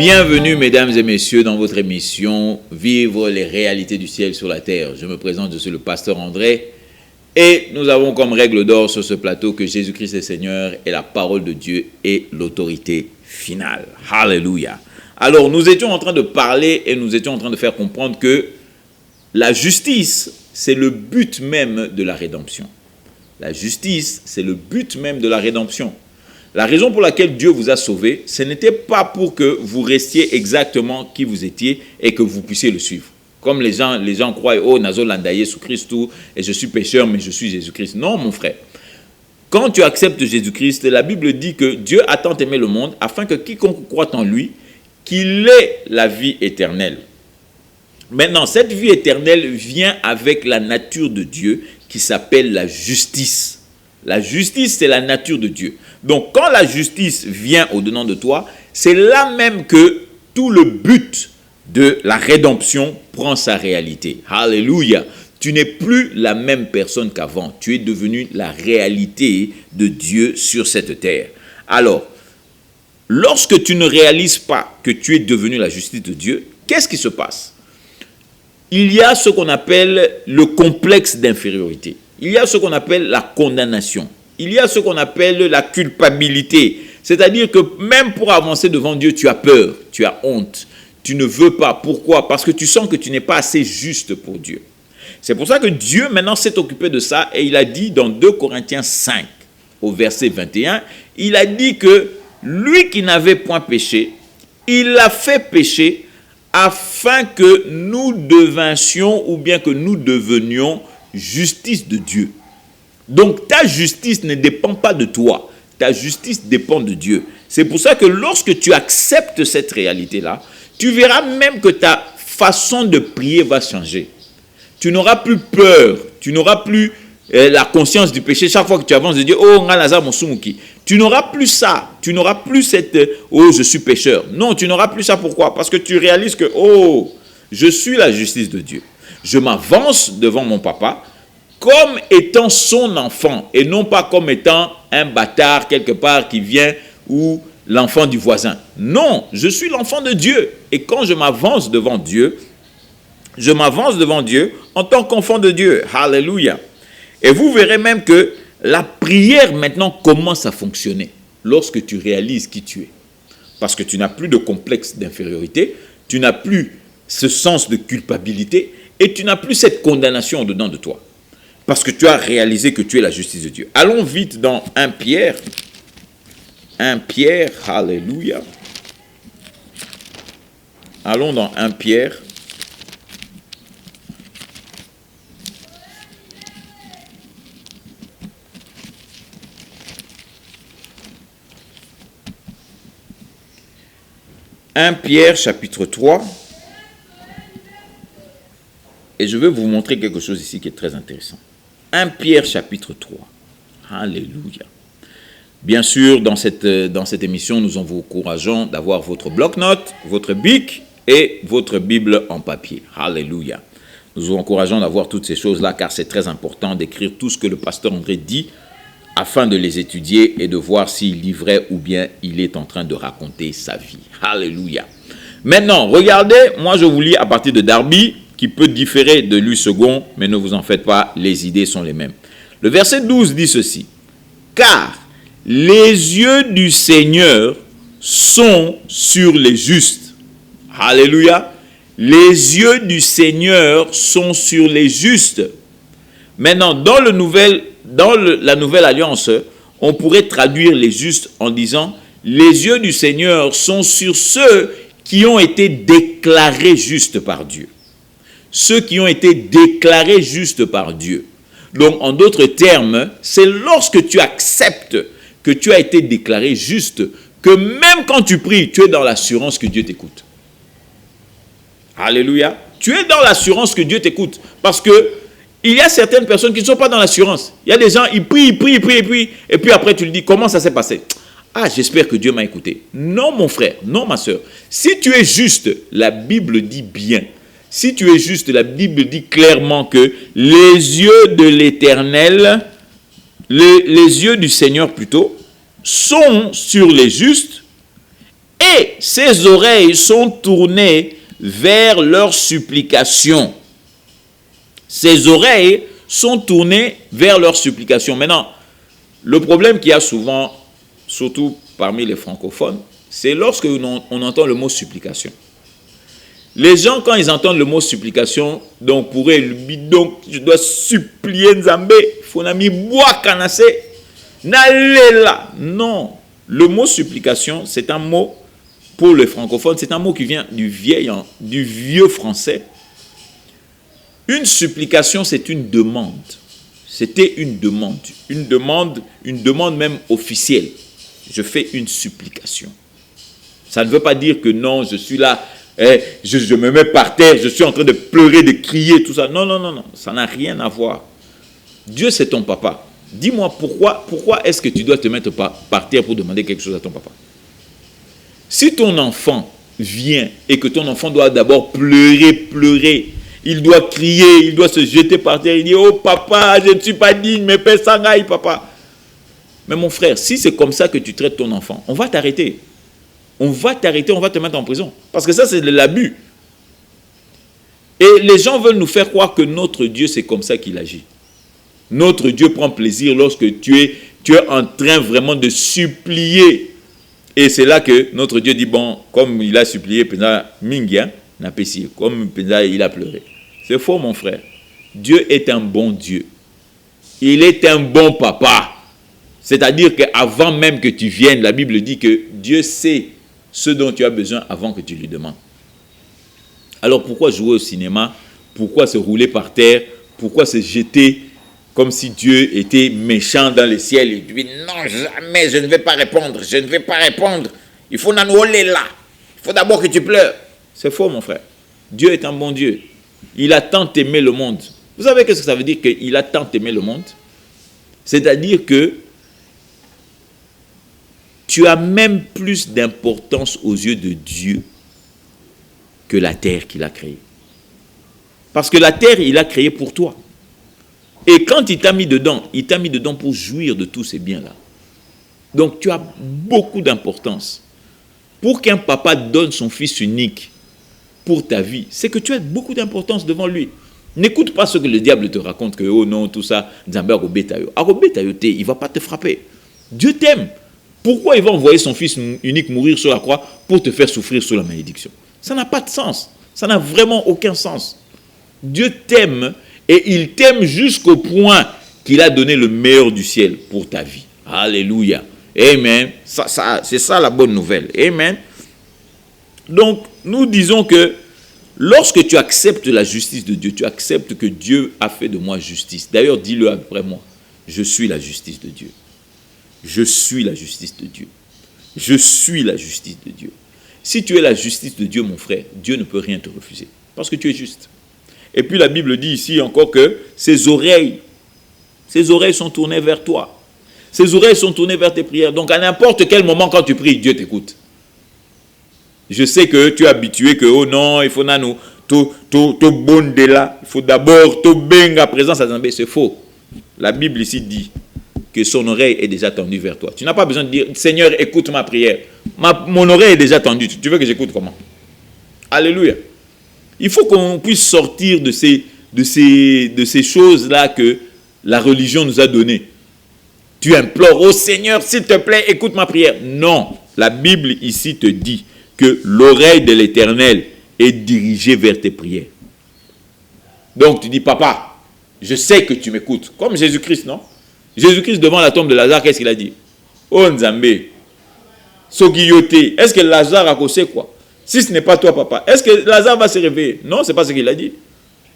Bienvenue mesdames et messieurs dans votre émission Vivre les réalités du ciel sur la terre. Je me présente, je suis le pasteur André et nous avons comme règle d'or sur ce plateau que Jésus-Christ est Seigneur et la parole de Dieu est l'autorité finale. Alléluia. Alors nous étions en train de parler et nous étions en train de faire comprendre que la justice, c'est le but même de la rédemption. La justice, c'est le but même de la rédemption. La raison pour laquelle Dieu vous a sauvé, ce n'était pas pour que vous restiez exactement qui vous étiez et que vous puissiez le suivre. Comme les gens croient, oh, Nazo Landaye sous Christ, et je suis pécheur, mais je suis Jésus-Christ. Non, mon frère. Quand tu acceptes Jésus-Christ, la Bible dit que Dieu a tant aimé le monde afin que quiconque croit en lui, qu'il ait la vie éternelle. Maintenant, cette vie éternelle vient avec la nature de Dieu qui s'appelle la justice. La justice, c'est la nature de Dieu. Donc, quand la justice vient au-dedans de toi, c'est là même que tout le but de la rédemption prend sa réalité. Alléluia. Tu n'es plus la même personne qu'avant. Tu es devenu la réalité de Dieu sur cette terre. Alors, lorsque tu ne réalises pas que tu es devenu la justice de Dieu, qu'est-ce qui se passe? Il y a ce qu'on appelle le complexe d'infériorité. Il y a ce qu'on appelle la condamnation. Il y a ce qu'on appelle la culpabilité. C'est-à-dire que même pour avancer devant Dieu, tu as peur, tu as honte. Tu ne veux pas. Pourquoi? Parce que tu sens que tu n'es pas assez juste pour Dieu. C'est pour ça que Dieu maintenant s'est occupé de ça et il a dit dans 2 Corinthiens 5, au verset 21, il a dit que lui qui n'avait point péché, il l'a fait pécher afin que nous devincions ou bien que nous devenions justice de Dieu. Donc ta justice ne dépend pas de toi, ta justice dépend de Dieu. C'est pour ça que lorsque tu acceptes cette réalité-là, tu verras même que ta façon de prier va changer. Tu n'auras plus peur, tu n'auras plus la conscience du péché. Chaque fois que tu avances, de dire oh Lazare Mosumuki, tu n'auras plus ça, tu n'auras plus cette oh je suis pécheur. Non, tu n'auras plus ça. Pourquoi? Parce que tu réalises que oh je suis la justice de Dieu. Je m'avance devant mon papa comme étant son enfant et non pas comme étant un bâtard quelque part qui vient ou l'enfant du voisin. Non, je suis l'enfant de Dieu. Et quand je m'avance devant Dieu, je m'avance devant Dieu en tant qu'enfant de Dieu. Alléluia. Et vous verrez même que la prière maintenant commence à fonctionner lorsque tu réalises qui tu es. Parce que tu n'as plus de complexe d'infériorité, tu n'as plus ce sens de culpabilité et tu n'as plus cette condamnation au-dedans de toi. Parce que tu as réalisé que tu es la justice de Dieu. Allons vite dans 1 Pierre. 1 Pierre, alléluia. Allons dans 1 Pierre. « 1 Pierre, chapitre 3. Et je vais vous montrer quelque chose ici qui est très intéressant. 1 Pierre, chapitre 3. Alléluia. Bien sûr, dans cette émission, nous vous encourageons d'avoir votre bloc-notes, votre bic et votre Bible en papier. Alléluia. Nous vous encourageons d'avoir toutes ces choses-là car c'est très important d'écrire tout ce que le pasteur André dit afin de les étudier et de voir s'il est vrai ou bien il est en train de raconter sa vie. Alléluia. Maintenant, regardez, moi je vous lis à partir de Darby, qui peut différer de lui second, mais ne vous en faites pas, les idées sont les mêmes. Le verset 12 dit ceci. « Car les yeux du Seigneur sont sur les justes. » Alléluia. Les yeux du Seigneur sont sur les justes. Maintenant, dans la Nouvelle Alliance, on pourrait traduire les justes en disant « Les yeux du Seigneur sont sur ceux qui ont été déclarés justes par Dieu. » Ceux qui ont été déclarés justes par Dieu. Donc, en d'autres termes, c'est lorsque tu acceptes que tu as été déclaré juste, que même quand tu pries, tu es dans l'assurance que Dieu t'écoute. Alléluia. Tu es dans l'assurance que Dieu t'écoute. Parce que il y a certaines personnes qui ne sont pas dans l'assurance. Il y a des gens, ils prient, et puis après tu lui dis, comment ça s'est passé? Ah, j'espère que Dieu m'a écouté. Non, mon frère, non, ma soeur. Si tu es juste, la Bible dit bien. Si tu es juste, la Bible dit clairement que les yeux de l'Éternel, les yeux du Seigneur plutôt, sont sur les justes et et ses oreilles sont tournées vers leurs supplications. Ses oreilles sont tournées vers leurs supplications. Maintenant, le problème qu'il y a souvent, surtout parmi les francophones, c'est lorsque on entend le mot supplication. Les gens, quand ils entendent le mot supplication, donc pour eux, donc je dois supplier Nzambe, Fonami bois canacé, n'allez là. Non, le mot supplication, c'est un mot, pour les francophones, c'est un mot qui vient du vieux français. Une supplication, c'est une demande. C'était une demande même officielle. Je fais une supplication. Ça ne veut pas dire que non, je suis là, je me mets par terre, je suis en train de pleurer, de crier, tout ça. Non, non, non, non, ça n'a rien à voir. Dieu, c'est ton papa. Dis-moi pourquoi est-ce que tu dois te mettre par terre pour demander quelque chose à ton papa? Si ton enfant vient et que ton enfant doit d'abord pleurer, il doit crier, il doit se jeter par terre, il dit « Oh papa, je ne suis pas digne, mais paix sangaï, papa ». Mais mon frère, si c'est comme ça que tu traites ton enfant, on va t'arrêter. On va t'arrêter, on va te mettre en prison. Parce que ça, c'est de l'abus. Et les gens veulent nous faire croire que notre Dieu, c'est comme ça qu'il agit. Notre Dieu prend plaisir lorsque tu es en train vraiment de supplier. Et c'est là que notre Dieu dit, bon, comme il a supplié, Mingia n'a pas essayé, comme il a pleuré. C'est faux, mon frère. Dieu est un bon Dieu. Il est un bon papa. C'est-à-dire qu'avant même que tu viennes, la Bible dit que Dieu sait ce dont tu as besoin avant que tu lui demandes. Alors pourquoi jouer au cinéma? Pourquoi se rouler par terre? Pourquoi se jeter comme si Dieu était méchant dans le ciel? Et lui dit non, jamais, je ne vais pas répondre, je ne vais pas répondre. Il faut nous aller là. Il faut d'abord que tu pleures. C'est faux, mon frère. Dieu est un bon Dieu. Il a tant aimé le monde. Vous savez ce que ça veut dire qu'il a tant aimé le monde? C'est-à-dire que tu as même plus d'importance aux yeux de Dieu que la terre qu'il a créée. Parce que la terre, il a créée pour toi. Et quand il t'a mis dedans pour jouir de tous ces biens-là. Donc tu as beaucoup d'importance. Pour qu'un papa donne son fils unique pour ta vie, c'est que tu as beaucoup d'importance devant lui. N'écoute pas ce que le diable te raconte, que oh non, tout ça, il ne va pas te frapper. Dieu t'aime. Pourquoi il va envoyer son fils unique mourir sur la croix pour te faire souffrir sous la malédiction? Ça n'a pas de sens. Ça n'a vraiment aucun sens. Dieu t'aime et il t'aime jusqu'au point qu'il a donné le meilleur du ciel pour ta vie. Alléluia. Amen. C'est ça la bonne nouvelle. Amen. Donc, nous disons que lorsque tu acceptes la justice de Dieu, tu acceptes que Dieu a fait de moi justice. D'ailleurs, dis-le après moi. Je suis la justice de Dieu. Je suis la justice de Dieu. Je suis la justice de Dieu. Si tu es la justice de Dieu, mon frère, Dieu ne peut rien te refuser. Parce que tu es juste. Et puis la Bible dit ici encore que ses oreilles sont tournées vers toi. Ses oreilles sont tournées vers tes prières. Donc à n'importe quel moment quand tu pries, Dieu t'écoute. Je sais que tu es habitué que, oh non, il faut nous, tout bonde là, il faut d'abord, tout benga présence à Zambé. C'est faux. La Bible ici dit que son oreille est déjà tendue vers toi. Tu n'as pas besoin de dire, Seigneur, écoute ma prière. Mon oreille est déjà tendue. Tu veux que j'écoute comment? Alléluia. Il faut qu'on puisse sortir de ces choses-là que la religion nous a données. Tu implores, oh Seigneur, s'il te plaît, écoute ma prière. Non, la Bible ici te dit que l'oreille de l'Éternel est dirigée vers tes prières. Donc tu dis, papa, je sais que tu m'écoutes. Comme Jésus-Christ, non? Jésus-Christ, devant la tombe de Lazare, qu'est-ce qu'il a dit? Oh Nzambé, Sogiyote, est-ce que Lazare a causé quoi? Si ce n'est pas toi, papa, est-ce que Lazare va se réveiller? Non, ce n'est pas ce qu'il a dit.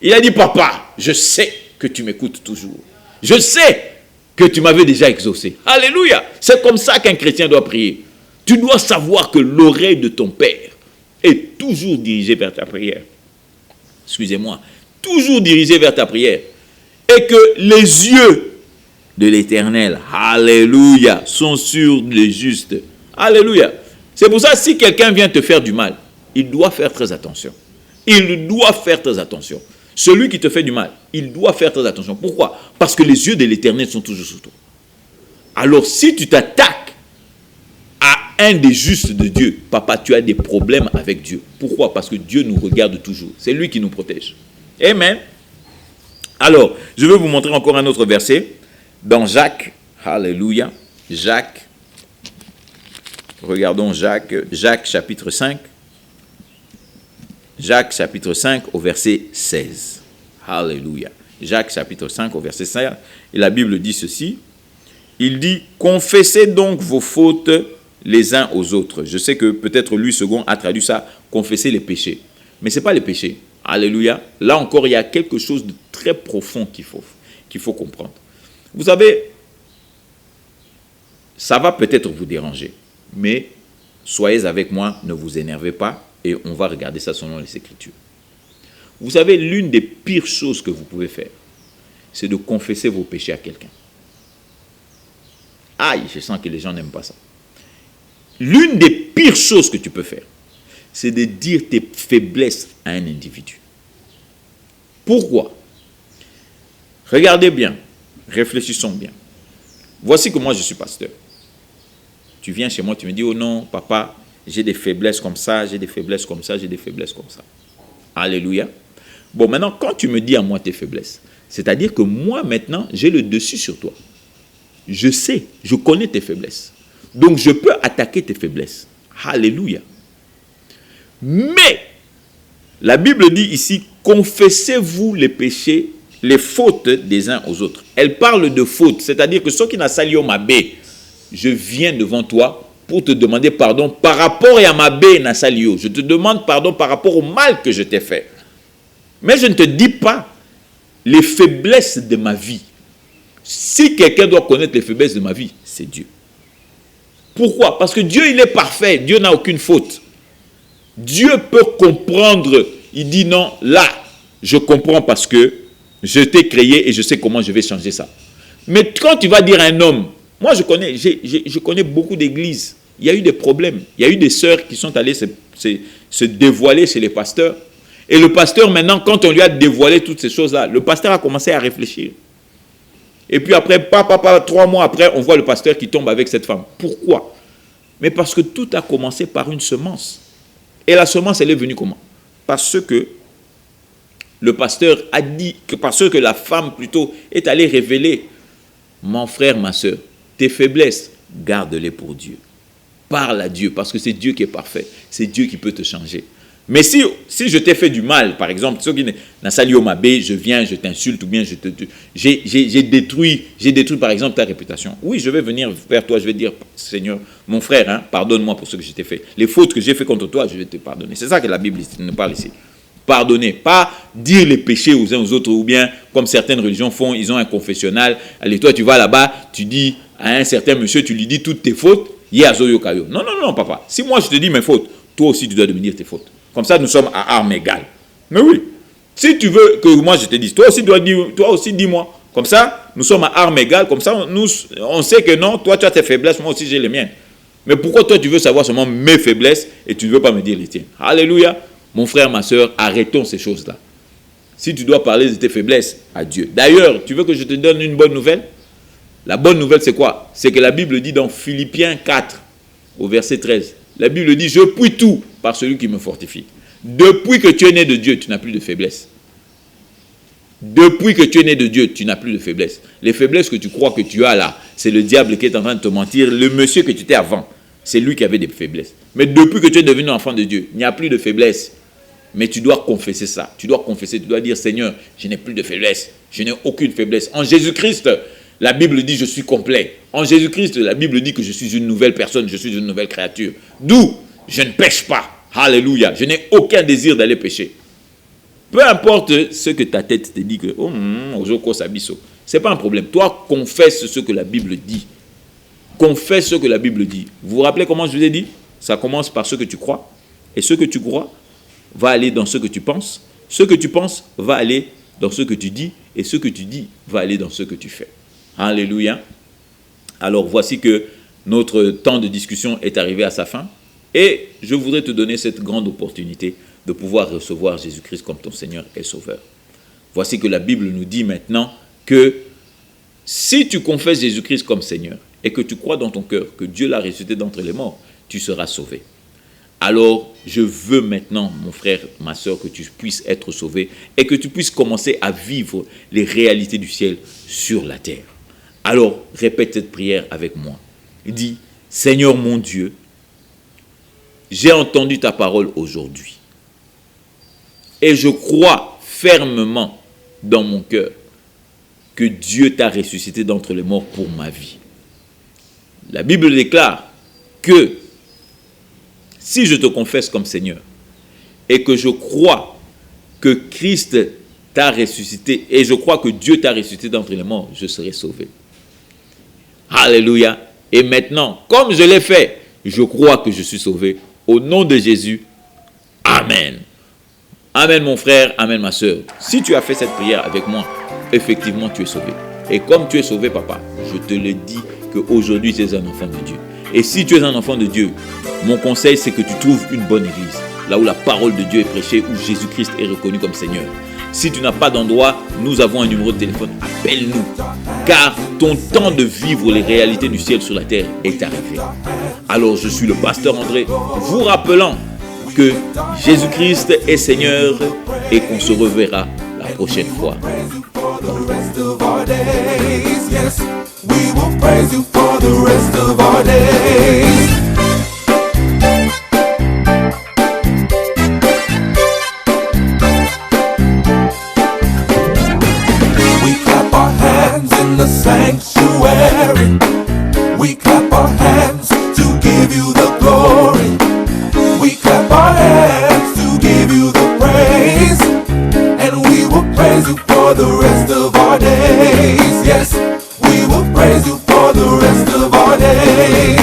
Il a dit, papa, je sais que tu m'écoutes toujours. Je sais que tu m'avais déjà exaucé. Alléluia. C'est comme ça qu'un chrétien doit prier. Tu dois savoir que l'oreille de ton Père est toujours dirigée vers ta prière. Excusez-moi. Toujours dirigée vers ta prière. Et que les yeux de l'Éternel, alléluia, sont sur les justes. Alléluia. C'est pour ça, si quelqu'un vient te faire du mal, il doit faire très attention. Il doit faire très attention. Celui qui te fait du mal, il doit faire très attention. Pourquoi? Parce que les yeux de l'Éternel sont toujours sur toi. Alors, si tu t'attaques à un des justes de Dieu, papa, tu as des problèmes avec Dieu. Pourquoi? Parce que Dieu nous regarde toujours. C'est lui qui nous protège. Amen. Alors, je vais vous montrer encore un autre verset. Dans Jacques, alléluia, Jacques, regardons Jacques, Jacques chapitre 5. Jacques chapitre 5 au verset 16. Alléluia. Jacques chapitre 5 au verset 16. Et la Bible dit ceci. Il dit, confessez donc vos fautes les uns aux autres. Je sais que peut-être lui second a traduit ça, confesser les péchés. Mais ce n'est pas les péchés. Alléluia. Là encore, il y a quelque chose de très profond qu'il faut comprendre. Vous savez, ça va peut-être vous déranger, mais soyez avec moi, ne vous énervez pas, et on va regarder ça selon les Écritures. Vous savez, l'une des pires choses que vous pouvez faire, c'est de confesser vos péchés à quelqu'un. Aïe, je sens que les gens n'aiment pas ça. L'une des pires choses que tu peux faire, c'est de dire tes faiblesses à un individu. Pourquoi? Regardez bien, réfléchissons bien. Voici que moi je suis pasteur. Tu viens chez moi, tu me dis, oh non, papa, j'ai des faiblesses comme ça, j'ai des faiblesses comme ça, j'ai des faiblesses comme ça. Alléluia. Bon, maintenant, quand tu me dis à moi tes faiblesses, c'est-à-dire que moi, maintenant, j'ai le dessus sur toi. Je sais, je connais tes faiblesses. Donc, je peux attaquer tes faiblesses. Alléluia. Mais, la Bible dit ici, confessez-vous les péchés, les fautes des uns aux autres. Elle parle de fautes, c'est-à-dire que ceux qui n'a sali au mabé, je viens devant toi pour te demander pardon par rapport à ma bé n'a salio. Je te demande pardon par rapport au mal que je t'ai fait. Mais je ne te dis pas les faiblesses de ma vie. Si quelqu'un doit connaître les faiblesses de ma vie, c'est Dieu. Pourquoi? Parce que Dieu, il est parfait. Dieu n'a aucune faute. Dieu peut comprendre. Il dit non, là, je comprends parce que je t'ai créé et je sais comment je vais changer ça. Mais quand tu vas dire à un homme, moi je connais beaucoup d'églises, il y a eu des problèmes. Il y a eu des sœurs qui sont allées se dévoiler chez les pasteurs. Et le pasteur, maintenant, quand on lui a dévoilé toutes ces choses-là, le pasteur a commencé à réfléchir. Et puis après, 3 mois après, on voit le pasteur qui tombe avec cette femme. Pourquoi? Mais parce que tout a commencé par une semence. Et la semence, elle est venue comment? Parce que le pasteur a dit, parce que la femme plutôt est allée révéler, mon frère, ma soeur, tes faiblesses, garde-les pour Dieu. Parle à Dieu, parce que c'est Dieu qui est parfait. C'est Dieu qui peut te changer. Mais si je t'ai fait du mal, par exemple, ceux qui n'ont sali au mabé, je viens, je t'insulte, ou bien j'ai détruit par exemple ta réputation. Oui, je vais venir vers toi, je vais dire, Seigneur, mon frère, hein, pardonne-moi pour ce que je t'ai fait. Les fautes que j'ai fait contre toi, je vais te pardonner. C'est ça que la Bible nous parle ici. Pardonner, pas dire les péchés aux uns aux autres, ou bien comme certaines religions font, ils ont un confessionnal. Allez, toi, tu vas là-bas, tu dis à un certain monsieur, tu lui dis toutes tes fautes, non, non, papa. Si moi je te dis mes fautes, toi aussi tu dois me dire tes fautes. Comme ça, nous sommes à armes égales. Mais oui, si tu veux que moi je te dise, toi aussi dis-moi. Comme ça, nous sommes à armes égales. Comme ça, on sait que non, toi tu as tes faiblesses, moi aussi j'ai les miennes. Mais pourquoi toi tu veux savoir seulement mes faiblesses et tu ne veux pas me dire les tiennes? Alléluia. Mon frère, ma soeur, arrêtons ces choses-là. Si tu dois parler de tes faiblesses, à Dieu. D'ailleurs, tu veux que je te donne une bonne nouvelle? La bonne nouvelle, c'est quoi? C'est que la Bible dit dans Philippiens 4, au verset 13, la Bible dit, je puis tout par celui qui me fortifie. Depuis que tu es né de Dieu, tu n'as plus de faiblesse. Depuis que tu es né de Dieu, tu n'as plus de faiblesse. Les faiblesses que tu crois que tu as là, c'est le diable qui est en train de te mentir. Le monsieur que tu étais avant, c'est lui qui avait des faiblesses. Mais depuis que tu es devenu enfant de Dieu, il n'y a plus de faiblesse. Mais tu dois confesser ça. Tu dois confesser, tu dois dire, Seigneur, je n'ai plus de faiblesse. Je n'ai aucune faiblesse. En Jésus-Christ, la Bible dit, je suis complet. En Jésus-Christ, la Bible dit que je suis une nouvelle personne, je suis une nouvelle créature. D'où je ne pêche pas. Alléluia. Je n'ai aucun désir d'aller pécher. Peu importe ce que ta tête te dit que, c'est pas un problème. Toi, confesse ce que la Bible dit. Confesse ce que la Bible dit. Vous vous rappelez comment je vous ai dit? Ça commence par ce que tu crois. Et ce que tu crois va aller dans ce que tu penses. Ce que tu penses va aller dans ce que tu dis. Et ce que tu dis va aller dans ce que tu fais. Alléluia. Alors voici que notre temps de discussion est arrivé à sa fin. Et je voudrais te donner cette grande opportunité de pouvoir recevoir Jésus-Christ comme ton Seigneur et Sauveur. Voici que la Bible nous dit maintenant que si tu confesses Jésus-Christ comme Seigneur et que tu crois dans ton cœur que Dieu l'a ressuscité d'entre les morts, tu seras sauvé. Alors, je veux maintenant, mon frère, ma soeur, que tu puisses être sauvé et que tu puisses commencer à vivre les réalités du ciel sur la terre. Alors, répète cette prière avec moi. Dis, Seigneur mon Dieu, j'ai entendu ta parole aujourd'hui. Et je crois fermement dans mon cœur que Dieu t'a ressuscité d'entre les morts pour ma vie. La Bible déclare que si je te confesse comme Seigneur et que je crois que Christ t'a ressuscité et je crois que Dieu t'a ressuscité d'entre les morts, je serai sauvé. Alléluia. Et maintenant, comme je l'ai fait, je crois que je suis sauvé. Au nom de Jésus, Amen. Amen mon frère, Amen ma soeur. Si tu as fait cette prière avec moi, effectivement tu es sauvé. Et comme tu es sauvé papa, je te le dis qu'aujourd'hui tu es un enfant de Dieu. Et si tu es un enfant de Dieu, mon conseil c'est que tu trouves une bonne église, là où la parole de Dieu est prêchée, où Jésus-Christ est reconnu comme Seigneur. Si tu n'as pas d'endroit, nous avons un numéro de téléphone, appelle-nous. Car ton temps de vivre les réalités du ciel sur la terre est arrivé. Alors je suis le pasteur André, vous rappelant que Jésus-Christ est Seigneur et qu'on se reverra la prochaine fois. We will praise you for the rest of our days. We clap our hands in the sanctuary. We clap our hands to give you the glory. We clap our hands to give you the praise. And we will praise you for the rest of our days. Yes. We will praise you for the rest of our days.